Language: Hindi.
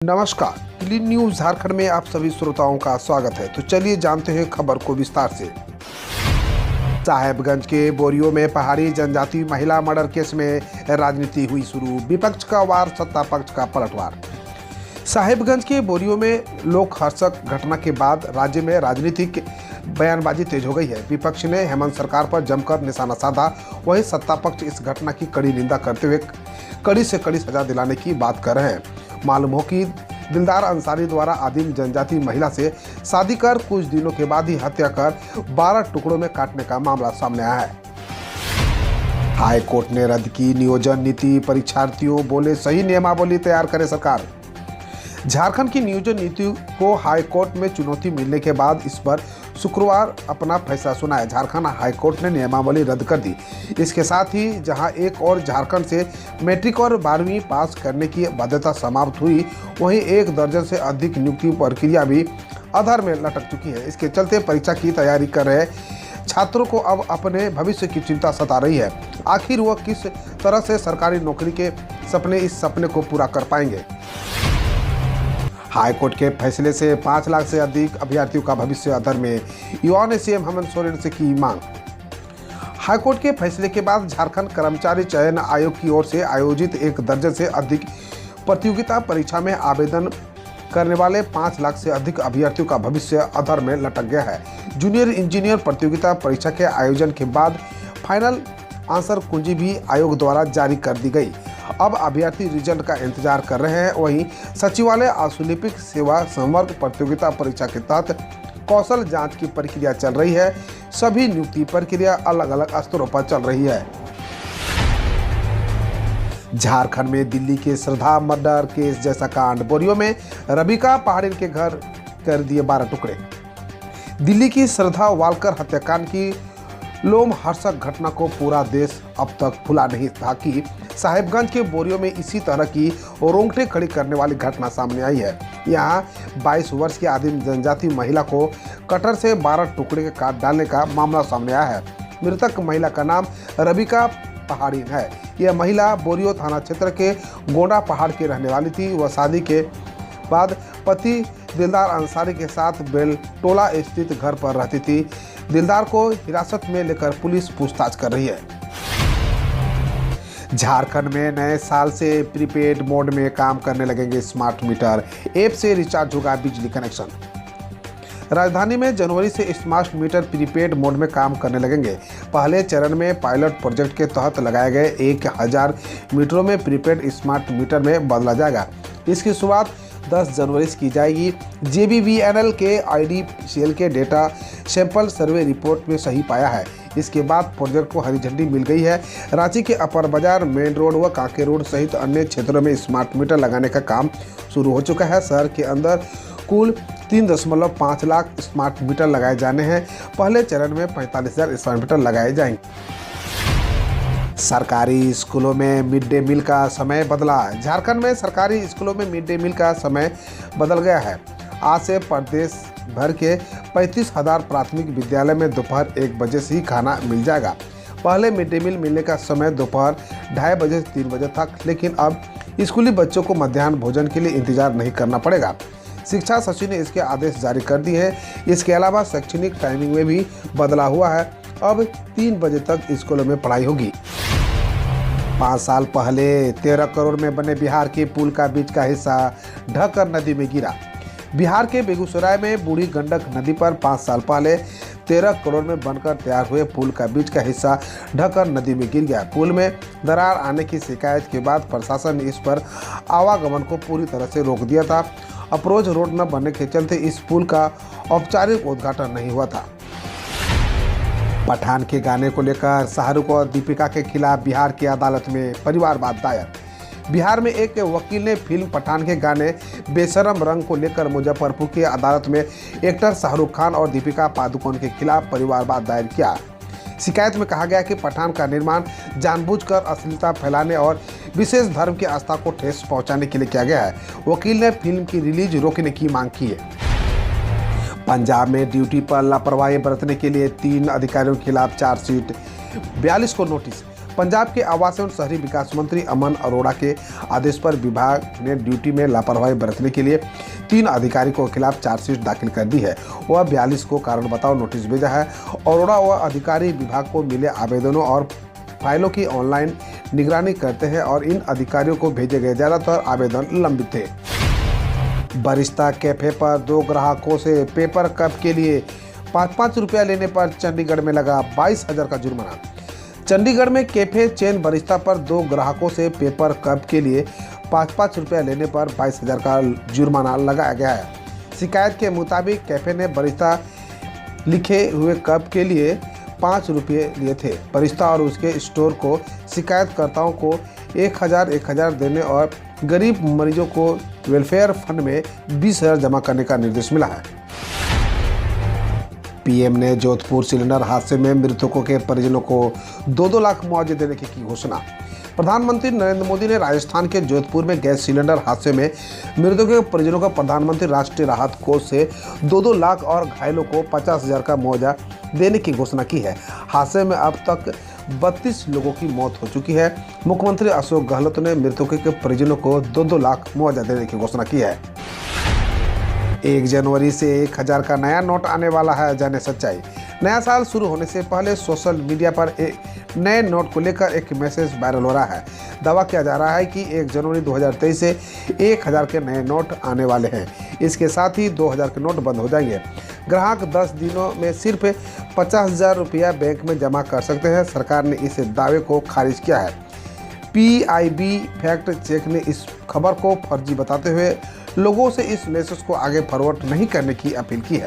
नमस्कार, दिल्ली न्यूज झारखंड में आप सभी श्रोताओं का स्वागत है। तो चलिए जानते हैं खबर को विस्तार से। साहेबगंज के बोरियो में पहाड़ी जनजाति महिला मर्डर केस में राजनीति हुई शुरू। विपक्ष का वार, सत्ता पक्ष का पलटवार। साहेबगंज के बोरियो में लोकहर्षक घटना के बाद राज्य में राजनीतिक बयानबाजी तेज हो गई है। विपक्ष ने हेमंत सरकार पर जमकर निशाना साधा, वहीं सत्ता पक्ष इस घटना की कड़ी निंदा करते हुए कड़ी से कड़ी सजा दिलाने की बात कर रहे हैं। मालूम हो कि दिलदार अंसारी द्वारा आदिम जनजाति महिला से शादी कर कुछ दिनों के बाद ही हत्या कर 12 टुकड़ों में काटने का मामला सामने आया है। हाई कोर्ट ने रद्द की नियोजन नीति, परीक्षार्थियों बोले सही नियमावली तैयार करे सरकार। झारखंड की नियोजन नीति को हाई कोर्ट में चुनौती मिलने के बाद इस पर शुक्रवार अपना फैसला सुनाया। झारखंड हाई कोर्ट ने नियमावली रद्द कर दी। इसके साथ ही जहां एक और झारखंड से मैट्रिक और 12वीं पास करने की बाध्यता समाप्त हुई, वहीं 1 दर्जन से अधिक नियुक्ति प्रक्रिया भी अधर में लटक चुकी है। इसके चलते परीक्षा की तैयारी कर रहे छात्रों को अब अपने भविष्य की चिंता सता रही है। आखिर वह किस तरह से सरकारी नौकरी के इस सपने को पूरा कर पाएंगे। हाईकोर्ट के फैसले से 5 लाख से अधिक अभ्यर्थियों का भविष्य अधर में, युवाओं ने सीएम हेमंत सोरेन से की मांग। हाईकोर्ट के फैसले के बाद झारखंड कर्मचारी चयन आयोग की ओर से आयोजित 1 दर्जन से अधिक प्रतियोगिता परीक्षा में आवेदन करने वाले 5 लाख से अधिक अभ्यर्थियों का भविष्य अधर में लटक गया है। जूनियर इंजीनियर प्रतियोगिता परीक्षा के आयोजन के बाद फाइनल आंसर कुंजी भी आयोग द्वारा जारी कर दी गई। अब अभ्यर्थी रिजल्ट का इंतजार कर रहे हैं। वहीं सचिवालय आशुलिपिक सेवा संवर्ग प्रतियोगिता परीक्षा के तहत कौशल जांच की प्रक्रिया चल रही है। सभी नियुक्ति प्रक्रिया अलग अलग स्तरों पर चल रही है। झारखंड में दिल्ली के श्रद्धा मर्डर केस जैसा कांड, बोरियो में रबिका पहाड़ी के घर कर दिए 12 टुकड़े। दिल्ली की श्रद्धा वालकर हत्याकांड की लोमहर्षक घटना को पूरा देश अब तक भुला नहीं था कि साहेबगंज के बोरियो में इसी तरह की रोंगटे खड़ी करने वाली घटना सामने आई है। यहाँ 22 वर्ष की आदिम जनजाति महिला को कटर से 12 टुकड़े के काट डालने का मामला सामने आया है। मृतक महिला का नाम रबिका पहाड़ी है। यह महिला बोरियो थाना क्षेत्र के गोंडा पहाड़ की रहने वाली थी। वह शादी के बाद पति दिलदार अंसारी के साथ बेलटोला स्थित घर पर रहती थी। दिलदार को हिरासत में लेकर पुलिस पूछताछ कर रही है। झारखंड में नए साल से प्रीपेड मोड में काम करने लगेंगे स्मार्ट मीटर। ऐप से रिचार्ज होगा बिजली कनेक्शन। राजधानी में जनवरी से स्मार्ट मीटर प्रीपेड मोड में काम करने लगेंगे। पहले चरण में पायलट प्रोजेक्ट के तहत लगाए गए 1000 मीटरों में प्रीपेड स्मार्ट मीटर में बदला जाएगा। इसकी शुरुआत 10 जनवरी से की जाएगी। JBVNL के IDCL के डेटा सैंपल सर्वे रिपोर्ट में सही पाया है। इसके बाद प्रोजेक्ट को हरी झंडी मिल गई है। रांची के अपर बाजार, मेन रोड व कांके रोड सहित अन्य क्षेत्रों में स्मार्ट मीटर लगाने का काम शुरू हो चुका है। शहर के अंदर कुल 3.5 लाख स्मार्ट मीटर लगाए जाने हैं। पहले चरण में 45,000 स्मार्ट मीटर लगाए जाएंगे। सरकारी स्कूलों में मिड डे मील का समय बदला। झारखंड में सरकारी स्कूलों में मिड डे मील का समय बदल गया है। आज से प्रदेश भर के 35,000 प्राथमिक विद्यालय में दोपहर 1 बजे से ही खाना मिल जाएगा। पहले मिड डे मील मिलने का समय दोपहर 2:30 बजे से 3 बजे तक, लेकिन अब स्कूली बच्चों को मध्याह्न भोजन के लिए इंतजार नहीं करना पड़ेगा। शिक्षा सचिव ने इसके आदेश जारी कर दिए हैं। इसके अलावा शैक्षणिक टाइमिंग में भी बदला हुआ है। अब 3 बजे तक स्कूलों में पढ़ाई होगी। 5 साल पहले 13 करोड़ में बने बिहार के पुल का बीच का हिस्सा ढहकर नदी में गिरा। बिहार के बेगूसराय में बूढ़ी गंडक नदी पर 5 साल पहले 13 करोड़ में बनकर तैयार हुए पुल का बीच का हिस्सा ढहकर नदी में गिर गया। पुल में दरार आने की शिकायत के बाद प्रशासन ने इस पर आवागमन को पूरी तरह से रोक दिया था। अप्रोच रोड न बनने के चलते इस पुल का औपचारिक उद्घाटन नहीं हुआ था। पठान के गाने को लेकर शाहरुख और दीपिका के खिलाफ बिहार की अदालत में परिवारवाद दायर। बिहार में एक वकील ने फिल्म पठान के गाने बेशरम रंग को लेकर मुजफ्फरपुर की अदालत में एक्टर शाहरुख खान और दीपिका पादुकोण के खिलाफ परिवारवाद दायर किया। शिकायत में कहा गया कि पठान का निर्माण जानबूझकर अश्लीलता फैलाने और विशेष धर्म की आस्था को ठेस पहुंचाने के लिए किया गया है। वकील ने फिल्म की रिलीज रोकने की मांग की है। पंजाब में ड्यूटी पर लापरवाही बरतने के लिए 3 अधिकारियों के खिलाफ चार्जशीट, 42 को नोटिस। पंजाब के आवास एवं शहरी विकास मंत्री अमन अरोड़ा के आदेश पर विभाग ने ड्यूटी में लापरवाही बरतने के लिए 3 अधिकारियों के खिलाफ चार्जशीट दाखिल कर दी है। वह 42 को कारण बताओ नोटिस भेजा है। अरोड़ा व अधिकारी विभाग को मिले आवेदनों और फाइलों की ऑनलाइन निगरानी करते हैं और इन अधिकारियों को भेजे गए ज़्यादातर आवेदन लंबित थे। बरिस्ता कैफे पर 2 ग्राहकों से पेपर कप के लिए 5-5 रुपया लेने पर चंडीगढ़ में लगा 22,000 का जुर्माना। चंडीगढ़ में कैफे चेन बरिस्ता पर 2 ग्राहकों से पेपर कप के लिए 5-5 रुपया लेने पर 22,000 का जुर्माना लगाया गया है। शिकायत के मुताबिक कैफे ने बरिस्ता लिखे हुए कप के लिए 5 रुपये लिए थे। बरिस्ता और उसके स्टोर को शिकायतकर्ताओं को 1,000 देने और गरीब मरीजों को वेलफेयर फंड में 20,000 जमा करने का निर्देश मिला है। पीएम ने जोधपुर सिलेंडर हादसे में मृतकों के परिजनों को 2-2 लाख मुआवजे देने की घोषणा। प्रधानमंत्री नरेंद्र मोदी ने राजस्थान के जोधपुर में गैस सिलेंडर हादसे में मृतकों के परिजनों को प्रधानमंत्री राष्ट्रीय राहत कोष से 2-2 लाख और घायलों को 50,000 का मुआवजा देने की घोषणा की है। हादसे में अब तक 32 लोगों की मौत हो चुकी है। मुख्यमंत्री अशोक गहलोत ने मृतकों के परिजनों को 2-2 लाख मुआवजा देने की घोषणा की है। 1 जनवरी से 1,000 का नया नोट आने वाला है, जाने सच्चाई। नया साल शुरू होने से पहले सोशल मीडिया पर एक नए नोट को लेकर एक मैसेज वायरल हो रहा है। दावा किया जा रहा है कि 1 जनवरी 2023 से 1,000 के नए नोट आने वाले हैं। इसके साथ ही 2,000 के नोट बंद हो जाएंगे। ग्राहक 10 दिनों में सिर्फ 50,000 रुपया बैंक में जमा कर सकते हैं। सरकार ने इस दावे को खारिज किया है। PIB फैक्ट चेक ने इस खबर को फर्जी बताते हुए लोगों से इस मैसेज को आगे फॉरवर्ड नहीं करने की अपील की है।